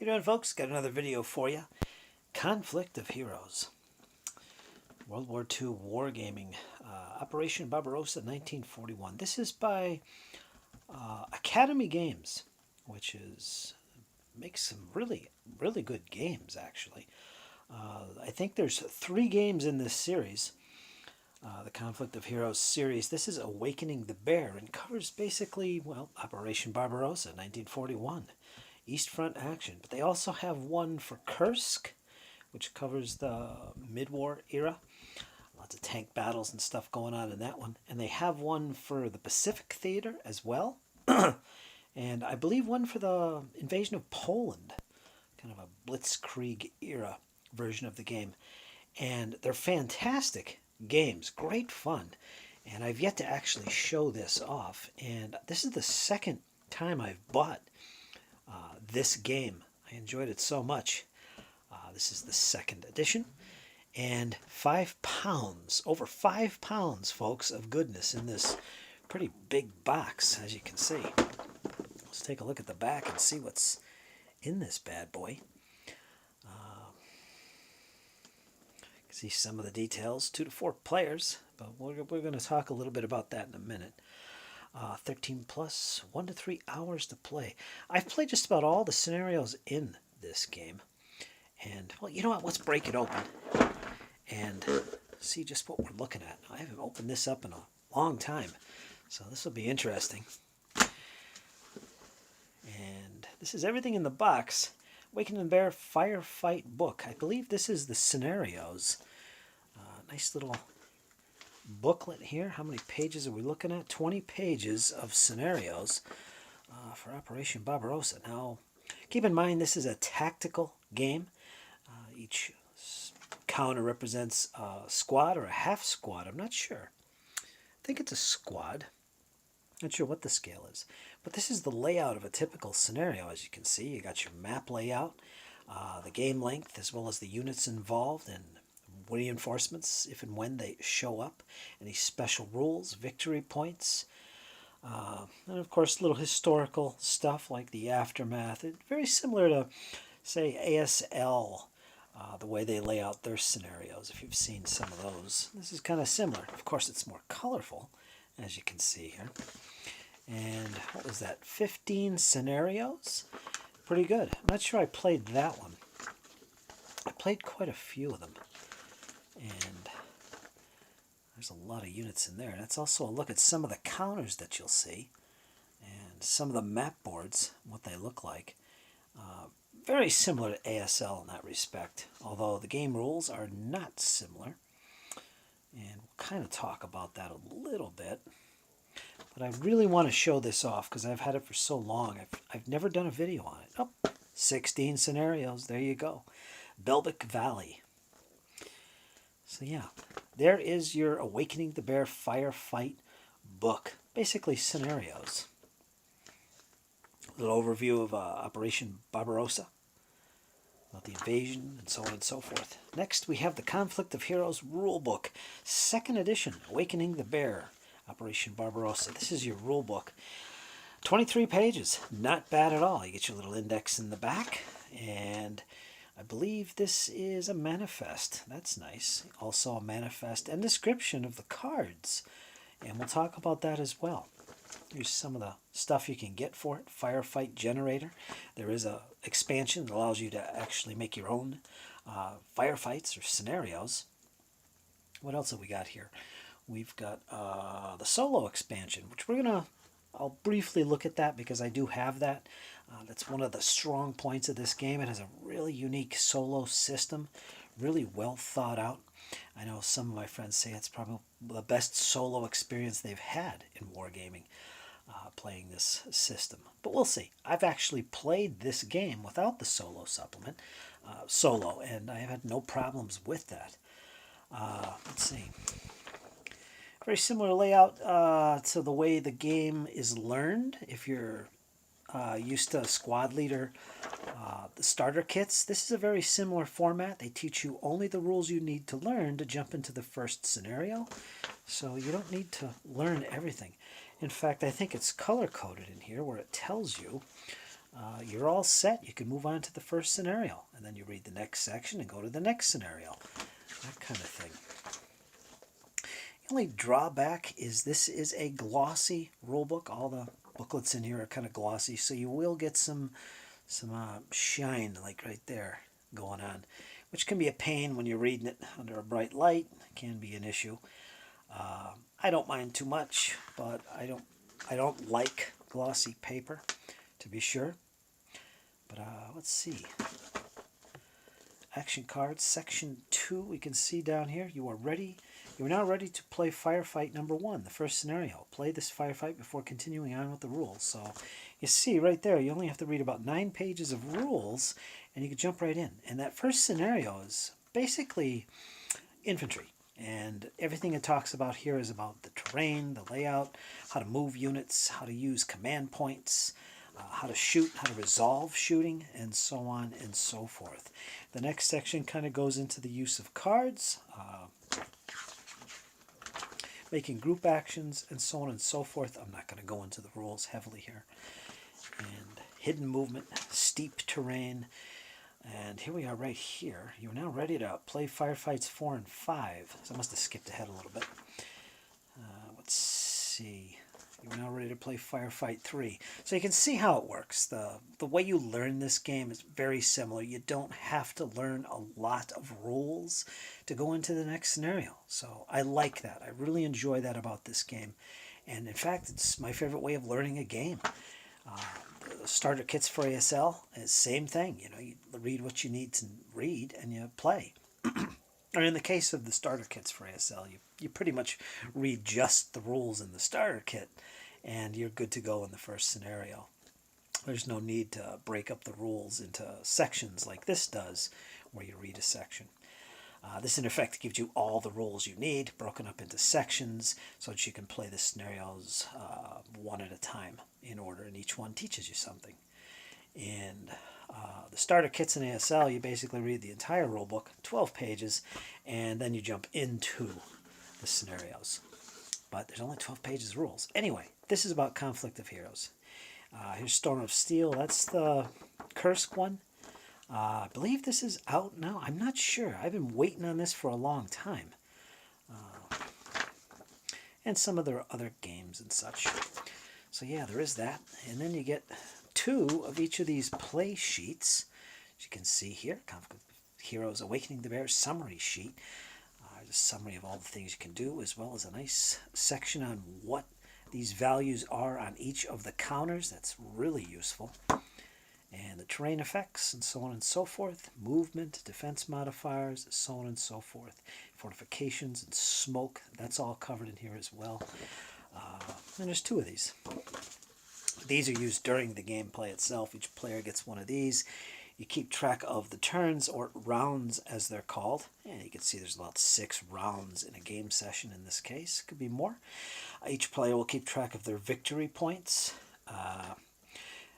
How you doing, folks? Got another video for you. Conflict of Heroes. World War II wargaming. Operation Barbarossa, 1941. This is by Academy Games, which makes some really good games, actually. I think there's 3 games in this series. The Conflict of Heroes series. This is Awakening the Bear and covers basically, well, Operation Barbarossa, 1941. East Front action. But they also have one for Kursk, which covers the mid-war era. Lots of tank battles and stuff going on in that one. And they have one for the Pacific Theater as well. And I believe one for the invasion of Poland. Kind of a Blitzkrieg era version of the game. And they're fantastic games. Great fun. And I've yet to actually show this off. And this is the second time I've bought this game. I enjoyed it so much. This is the 2nd edition. And £5, over £5, folks, of goodness in this pretty big box, as you can see. Let's take a look at the back and see what's in this bad boy. You can see some of the details, 2 to 4 players, but we're going to talk a little bit about that in a minute. 13 plus, 1 to 3 hours to play. I've played just about all the scenarios in this game. And, well, you know what? Let's break it open and see just what we're looking at. I haven't opened this up in a long time, so this will be interesting. And this is everything in the box. Awakening the Bear Firefight book. I believe this is the scenarios. Nice little booklet here. How many pages are we looking at? 20 pages of scenarios for Operation Barbarossa. Now, keep in mind this is a tactical game. Each counter represents a squad or a half squad. I'm not sure. I think it's a squad. Not sure what the scale is. But this is the layout of a typical scenario, as you can see. You got your map layout, the game length, as well as the units involved, and reinforcements if and when they show up, any special rules, victory points, and of course little historical stuff like the aftermath. It's very similar to, say, ASL, the way they lay out their scenarios, if you've seen some of those. This is kind of similar. Of course, it's more colorful, as you can see here. And what was that, 15 scenarios? Pretty good. I'm not sure I played that one. I played quite a few of them. And there's a lot of units in there. That's also a look at some of the counters that you'll see and some of the map boards, what they look like. Very similar to ASL in that respect, although the game rules are not similar. And we'll kind of talk about that a little bit. But I really want to show this off because I've had it for so long. I've never done a video on it. Oh, 16 scenarios. There you go. Belvic Valley. So yeah, there is your Awakening the Bear Firefight book. Basically scenarios. A little overview of Operation Barbarossa, about the invasion, and so on and so forth. Next, we have the Conflict of Heroes Rulebook, 2nd edition, Awakening the Bear, Operation Barbarossa. This is your rulebook. 23 pages, not bad at all. You get your little index in the back, and I believe this is a manifest. That's nice. Also a manifest and description of the cards. And we'll talk about that as well. Here's some of the stuff you can get for it. Firefight generator. There is a expansion that allows you to actually make your own firefights or scenarios. What else have we got here? We've got the solo expansion, which I'll briefly look at that because I do have that. That's one of the strong points of this game. It has a really unique solo system, really well thought out. I know some of my friends say it's probably the best solo experience they've had in wargaming, playing this system. But we'll see. I've actually played this game without the solo supplement, and I have had no problems with that. Let's see. Very similar layout to the way the game is learned. If you're used to squad leader, the starter kits, this is a very similar format. They teach you only the rules you need to learn to jump into the first scenario. So you don't need to learn everything. In fact, I think it's color-coded in here where it tells you you're all set. You can move on to the first scenario, and then you read the next section and go to the next scenario. That kind of thing. The only drawback is this is a glossy rule book. All the booklets in here are kind of glossy, so you will get some shine, like right there, going on, which can be a pain when you're reading it under a bright light. It can be an issue. I don't mind too much, but I don't like glossy paper, to be sure. But let's see. Action cards, section 2. We can see down here. You are ready. You are now ready to play firefight number 1, the first scenario. Play this firefight before continuing on with the rules. So you see right there, you only have to read about 9 pages of rules, and you can jump right in. And that first scenario is basically infantry. And everything it talks about here is about the terrain, the layout, how to move units, how to use command points, how to shoot, how to resolve shooting, and so on and so forth. The next section kind of goes into the use of cards, making group actions, and so on and so forth. I'm not going to go into the rules heavily here. And hidden movement, steep terrain. And here we are right here. You're now ready to play Firefights 4 and 5. So I must have skipped ahead a little bit. Let's see. You're now ready to play Firefight 3. So you can see how it works. The way you learn this game is very similar. You don't have to learn a lot of rules to go into the next scenario. So I like that. I really enjoy that about this game. And in fact, it's my favorite way of learning a game. The starter kits for ASL is same thing. You know, you read what you need to read and you play. Or in the case of the starter kits for ASL, you pretty much read just the rules in the starter kit and you're good to go in the first scenario. There's no need to break up the rules into sections like this does, where you read a section. This in effect gives you all the rules you need, broken up into sections, so that you can play the scenarios one at a time in order, and each one teaches you something. In the starter kits in ASL, you basically read the entire rulebook, 12 pages, and then you jump into the scenarios. But there's only 12 pages of rules. Anyway, this is about Conflict of Heroes. Here's Storm of Steel. That's the Kursk one. I believe this is out now. I'm not sure. I've been waiting on this for a long time. And some of their other games and such. So yeah, there is that. And then you get 2 of each of these play sheets. As you can see here, Conflict of Heroes Awakening the Bear summary sheet. There's a summary of all the things you can do, as well as a nice section on what these values are on each of the counters. That's really useful. And the terrain effects, and so on and so forth. Movement, defense modifiers, so on and so forth. Fortifications and smoke, that's all covered in here as well. And there's 2 of these. These are used during the gameplay itself. Each player gets one of these. You keep track of the turns, or rounds as they're called. And you can see there's about 6 rounds in a game session in this case. Could be more. Each player will keep track of their victory points,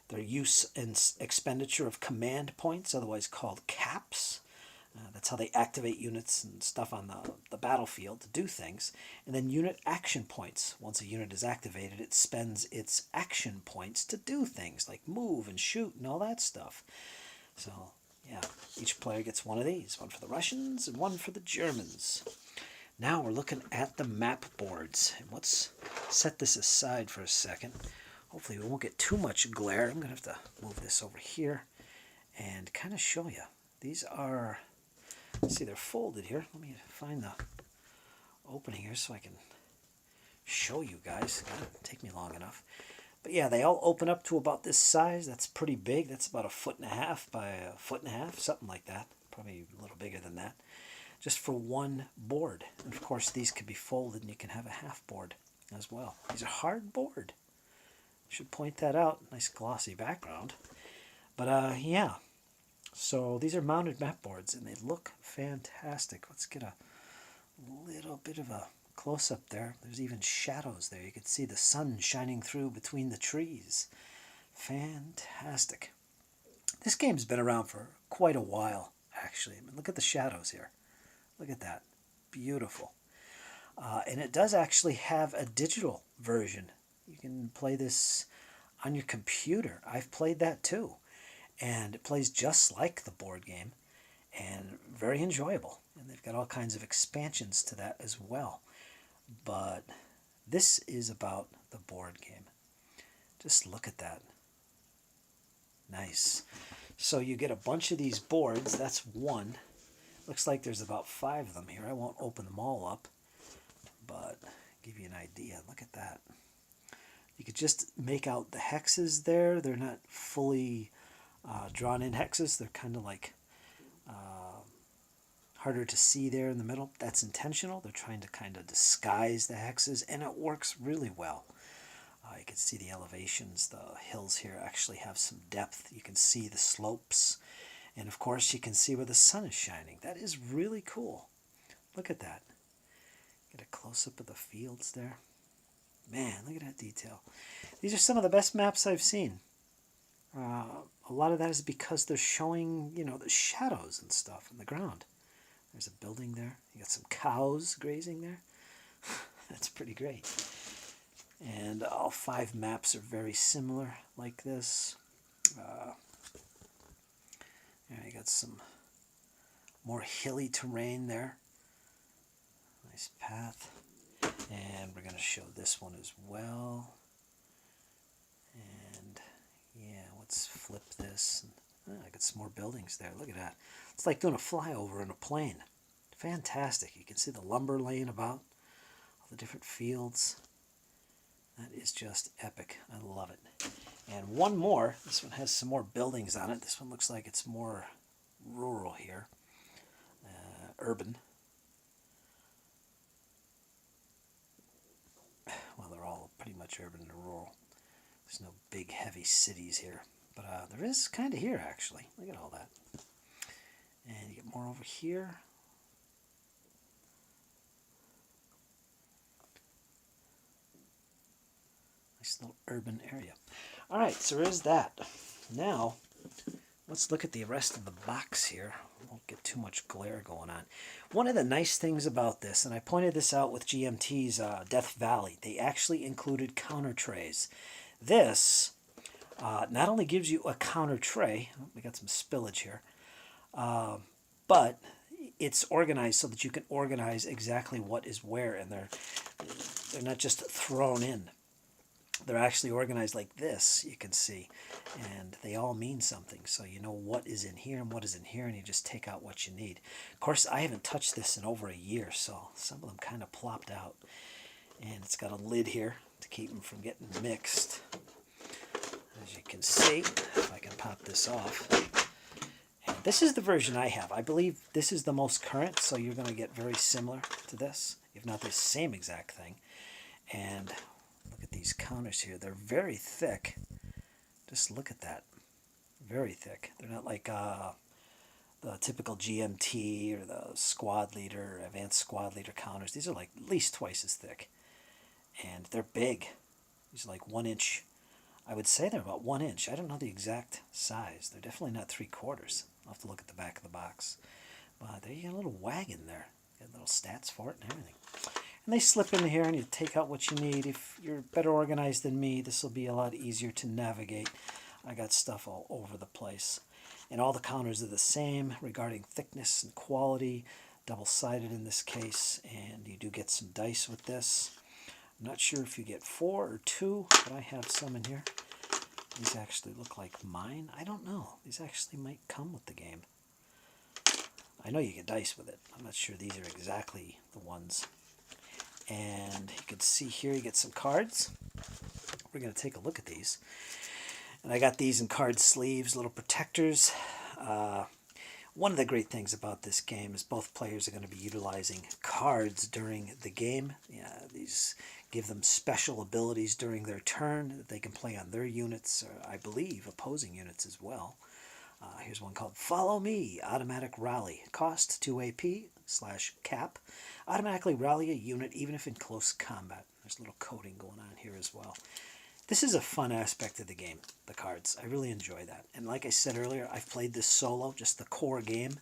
their use and expenditure of command points, otherwise called caps. That's how they activate units and stuff on the battlefield to do things. And then unit action points. Once a unit is activated, it spends its action points to do things like move and shoot and all that stuff. So, yeah, each player gets one of these. One for the Russians and one for the Germans. Now we're looking at the map boards. And let's set this aside for a second. Hopefully we won't get too much glare. I'm going to have to move this over here and kind of show you. These are, see, they're folded here. Let me find the opening here so I can show you guys. It won't take me long enough. But yeah, they all open up to about this size. That's pretty big. That's about 1.5 feet by 1.5 feet, something like that. Probably a little bigger than that. Just for one board. And of course, these could be folded and you can have a half board as well. These are hard board. Should point that out. Nice glossy background. But yeah. So these are mounted map boards and they look fantastic. Let's get a little bit of a close-up there. There's even shadows there. You can see the sun shining through between the trees. Fantastic. This game's been around for quite a while, actually. I mean, look at the shadows here. Look at that. Beautiful. And it does actually have a digital version. You can play this on your computer. I've played that too. And it plays just like the board game and very enjoyable. And they've got all kinds of expansions to that as well. But this is about the board game. Just look at that. Nice. So you get a bunch of these boards. That's one. Looks like there's about 5 of them here. I won't open them all up, but give you an idea. Look at that. You could just make out the hexes there. They're not fully drawn in hexes. They're kind of like harder to see there in the middle. That's intentional. They're trying to kind of disguise the hexes, and it works really well. You can see the elevations. The hills here actually have some depth. You can see the slopes. And of course, you can see where the sun is shining. That is really cool. Look at that. Get a close-up of the fields there. Man, look at that detail. These are some of the best maps I've seen. A lot of that is because they're showing, you know, the shadows and stuff on the ground. There's a building there. You got some cows grazing there. That's pretty great. And all 5 maps are very similar like this. You got some more hilly terrain there. Nice path. And we're going to show this one as well. And yeah, let's flip this. I got some more buildings there. Look at that. It's like doing a flyover in a plane. Fantastic. You can see the lumber laying about, all the different fields. That is just epic. I love it. And one more. This one has some more buildings on it. This one looks like it's more rural here. Urban. Well, they're all pretty much urban and rural. There's no big, heavy cities here. But there is kind of here, actually. Look at all that. And you get more over here. Nice little urban area. All right, so there's that. Now, let's look at the rest of the box here. Won't get too much glare going on. One of the nice things about this, and I pointed this out with GMT's Death Valley, they actually included counter trays. This not only gives you a counter tray, we got some spillage here, but it's organized so that you can organize exactly what is where, and they're not just thrown in. They're actually organized like this, you can see, and they all mean something. So you know what is in here and what is in here, and you just take out what you need. Of course, I haven't touched this in over a year, so some of them kind of plopped out. And it's got a lid here to keep them from getting mixed. As you can see, if I can pop this off. And this is the version I have. I believe this is the most current, so you're going to get very similar to this, if not the same exact thing. And look at these counters here. They're very thick. Just look at that. Very thick. They're not like the typical GMT or the squad leader, advanced squad leader counters. These are like at least twice as thick. And they're big. These are like 1 inch. I would say they're about 1 inch. I don't know the exact size. They're definitely not 3/4. I'll have to look at the back of the box. But there you got a little wagon there. Got little stats for it and everything. And they slip in here and you take out what you need. If you're better organized than me, this will be a lot easier to navigate. I got stuff all over the place. And all the counters are the same regarding thickness and quality. Double-sided in this case. And you do get some dice with this. I'm not sure if you get 4 or 2, but I have some in here. These actually look like mine. I don't know. These actually might come with the game. I know you get dice with it. I'm not sure these are exactly the ones. And you can see here you get some cards. We're going to take a look at these. And I got these in card sleeves, little protectors. One of the great things about this game is both players are going to be utilizing cards during the game. Yeah, these give them special abilities during their turn that they can play on their units, or I believe opposing units as well. Here's one called Follow Me, Automatic Rally. Cost 2 AP/cap. Automatically rally a unit even if in close combat. There's a little coding going on here as well. This is a fun aspect of the game, the cards. I really enjoy that. And like I said earlier, I've played this solo, just the core game.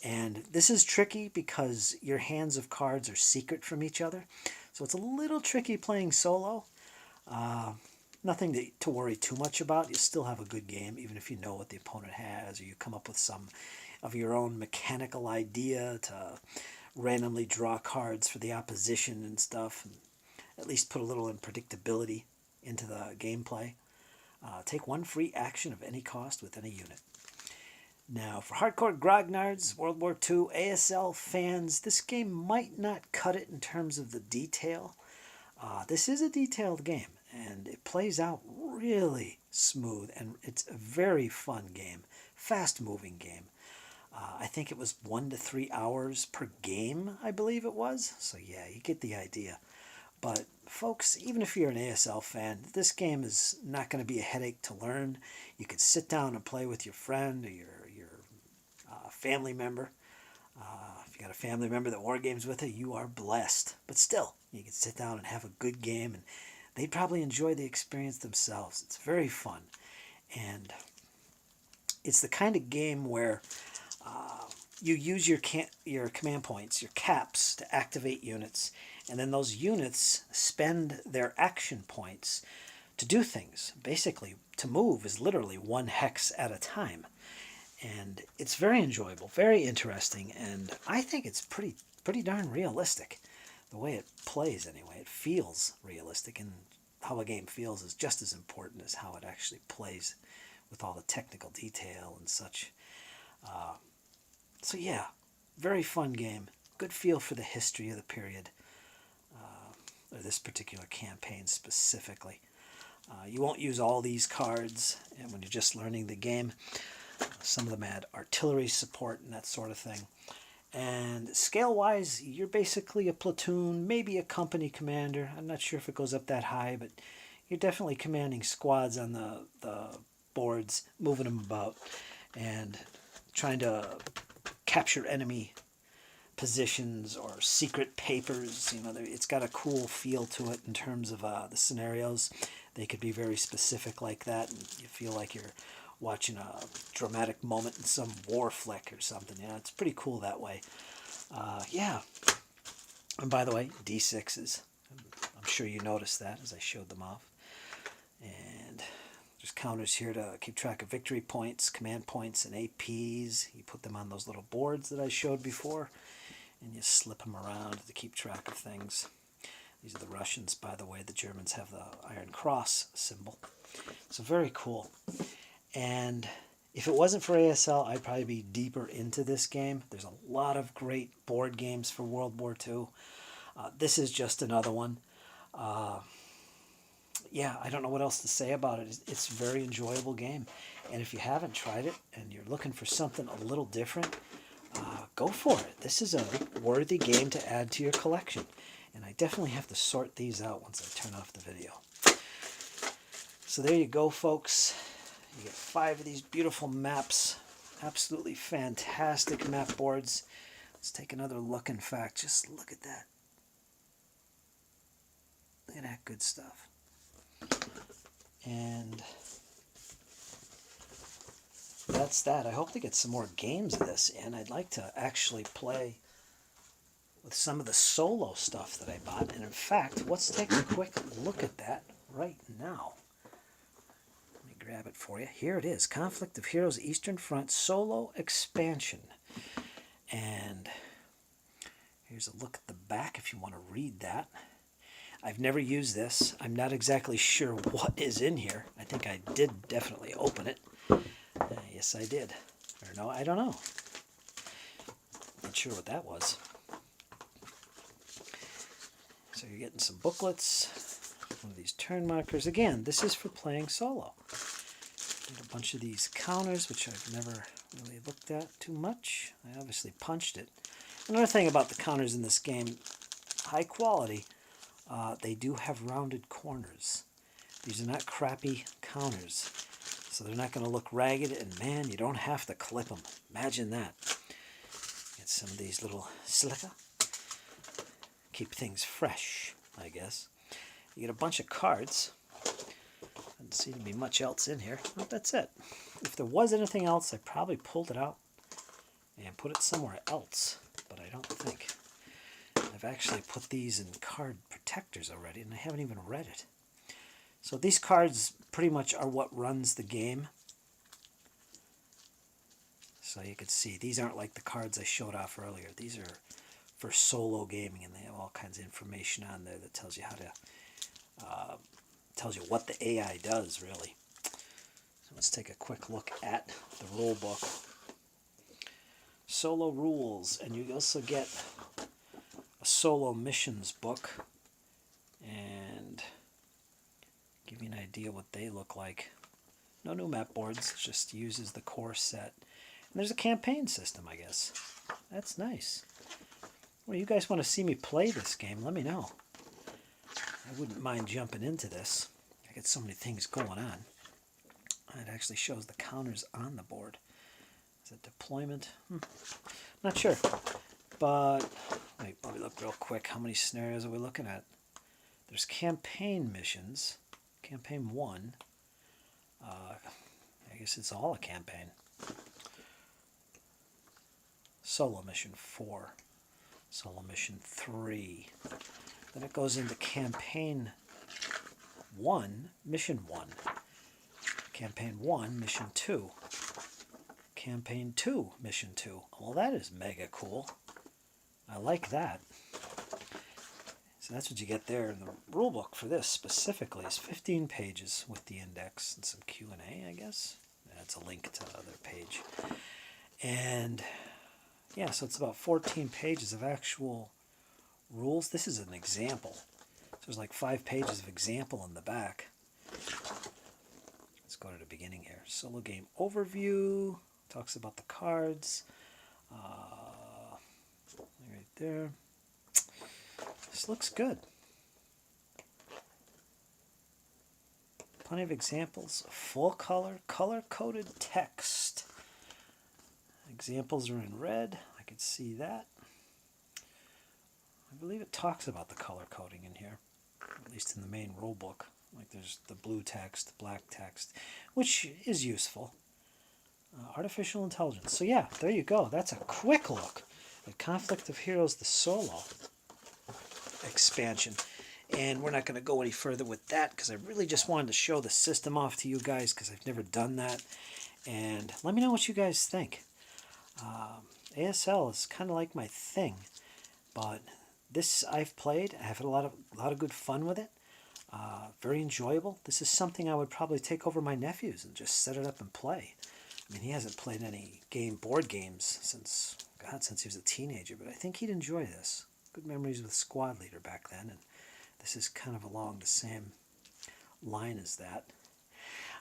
And this is tricky because your hands of cards are secret from each other. So it's a little tricky playing solo. Nothing to worry too much about. You still have a good game, even if you know what the opponent has, or you come up with some of your own mechanical idea to randomly draw cards for the opposition and stuff, and at least put a little unpredictability into the gameplay. Take one free action of any cost with any unit. Now, for hardcore grognards, World War II, ASL fans, this game might not cut it in terms of the detail. This is a detailed game, and it plays out really smooth, and it's a very fun game, fast-moving game. I think it was 1 to 3 hours per game, I believe it was. So yeah, you get the idea. But folks, even if you're an ASL fan, this game is not going to be a headache to learn. You could sit down and play with your friend or your family member. If you got a family member that war games with you, you are blessed. But still, you can sit down and have a good game, and they'd probably enjoy the experience themselves. It's very fun. And it's the kind of game where you use your command points, your caps, to activate units, and then those units spend their action points to do things. Basically, to move is literally 1 hex at a time. And it's very enjoyable, very interesting, and I think it's pretty darn realistic. The way it plays, anyway. It feels realistic, and how a game feels is just as important as how it actually plays with all the technical detail and such. So yeah, very fun game. Good feel for the history of the period, or this particular campaign specifically. You won't use all these cards when you're just learning the game. Some of them add artillery support and that sort of thing. And scale-wise, you're basically a platoon, maybe a company commander. I'm not sure if it goes up that high, but you're definitely commanding squads on the boards, moving them about, and trying to capture enemy positions or secret papers. It's got a cool feel to it in terms of the scenarios. They could be very specific like that, and you feel like you're watching a dramatic moment in some war flick or something. It's pretty cool that way. Yeah. And by the way, D6s. I'm sure you noticed that as I showed them off. And there's counters here to keep track of victory points, command points, and APs. You put them on those little boards that I showed before, and you slip them around to keep track of things. These are the Russians, by the way. The Germans have the Iron Cross symbol. So very cool. And if it wasn't for ASL, I'd probably be deeper into this game. There's a lot of great board games for World War II. This is just another one. Yeah, I don't know what else to say about it. It's a very enjoyable game. And if you haven't tried it and you're looking for something a little different, go for it. This is a worthy game to add to your collection. And I definitely have to sort these out once I turn off the video. So there you go, folks. You get 5 of these beautiful maps. Absolutely fantastic map boards. Let's take another look. In fact, just look at that. Look at that good stuff. And that's that. I hope to get some more games of this in. I'd like to actually play with some of the solo stuff that I bought. And in fact, let's take a quick look at that right now. Grab it for you. Here it is. Conflict of Heroes Eastern Front Solo Expansion. And here's a look at the back if you want to read that. I've never used this. I'm not exactly sure what is in here. I think I did definitely open it. Yes, I did. Or no, I don't know. Not sure what that was. So you're getting some booklets. One of these turn markers. Again, this is for playing solo. Get a bunch of these counters, which I've never really looked at too much. I obviously punched it. Another thing about the counters in this game, high quality. They do have rounded corners. These are not crappy counters, so they're not going to look ragged. And man, you don't have to clip them. Imagine that. Get some of these little silica. Keep things fresh, I guess. You get a bunch of cards. Doesn't seem to be much else in here. But that's it. If there was anything else, I probably pulled it out and put it somewhere else. But I don't think. I've actually put these in card protectors already, and I haven't even read it. So these cards pretty much are what runs the game. So you can see these aren't like the cards I showed off earlier. These are for solo gaming, and they have all kinds of information on there that tells you how to, tells you what the AI does, really. So let's take a quick look at the rule book. Solo rules, and you also get a solo missions book, and give you an idea what they look like. No new map boards, just uses the core set. And there's a campaign system, I guess. That's nice. Well, you guys want to see me play this game, let me know. I wouldn't mind jumping into this. I got so many things going on. It actually shows the counters on the board. Is it deployment? Not sure. But let me look real quick. How many scenarios are we looking at? There's campaign missions. Campaign 1. I guess it's all a campaign. Solo mission 4. Solo mission 3. Then it goes into campaign 1, mission 1. Campaign 1, mission 2. Campaign 2, mission 2. Well, that is mega cool. I like that. So that's what you get there. And the rule book for this specifically is 15 pages with the index and some Q&A, I guess. That's a link to the other page. And yeah, so it's about 14 pages of actual rules. This is an example. So there's like 5 pages of example in the back. Let's go to the beginning here. Solo game overview. Talks about the cards. Right there. This looks good. Plenty of examples. Full color, color-coded text. Examples are in red. I can see that. I believe it talks about the color coding in here, at least in the main rule book. Like there's the blue text, the black text, which is useful. Artificial intelligence. So yeah, there you go. That's a quick look at Conflict of Heroes, the solo expansion. And we're not going to go any further with that because I really just wanted to show the system off to you guys because I've never done that. And let me know what you guys think. ASL is kind of like my thing, but this I've played. I've had a lot of good fun with it. Very enjoyable. This is something I would probably take over my nephew's and just set it up and play. I mean, he hasn't played any board games since he was a teenager, but I think he'd enjoy this. Good memories with Squad Leader back then, and this is kind of along the same line as that.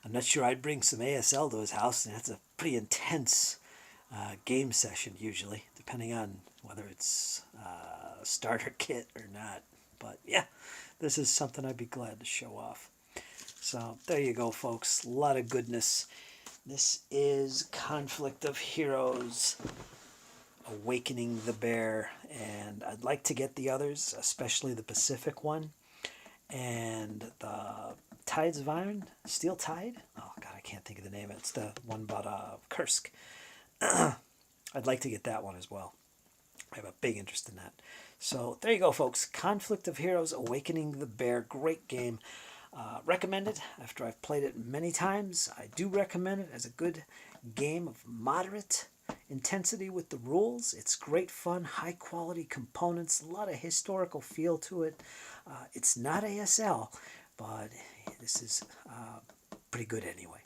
I'm not sure I'd bring some ASL to his house, and that's a pretty intense game session usually, depending on whether it's a starter kit or not. But yeah, this is something I'd be glad to show off. So there you go, folks. A lot of goodness. This is Conflict of Heroes, Awakening the Bear, and I'd like to get the others, especially the Pacific one, and the Tides of Iron, Steel Tide. Oh God, I can't think of the name. It's the one about Kursk. I'd like to get that one as well. I have a big interest in that. So there you go, folks. Conflict of Heroes, Awakening the Bear. Great game. Recommend it after I've played it many times. I do recommend it as a good game of moderate intensity with the rules. It's great fun, high quality components, a lot of historical feel to it. It's not ASL, but this is pretty good anyway.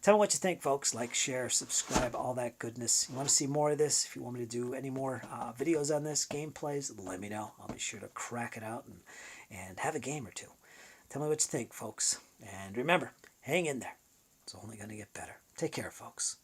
Tell me what you think, folks. Like, share, subscribe, all that goodness. You want to see more of this? If you want me to do any more videos on this, gameplays, let me know. I'll be sure to crack it out and have a game or two. Tell me what you think, folks. And remember, hang in there. It's only going to get better. Take care, folks.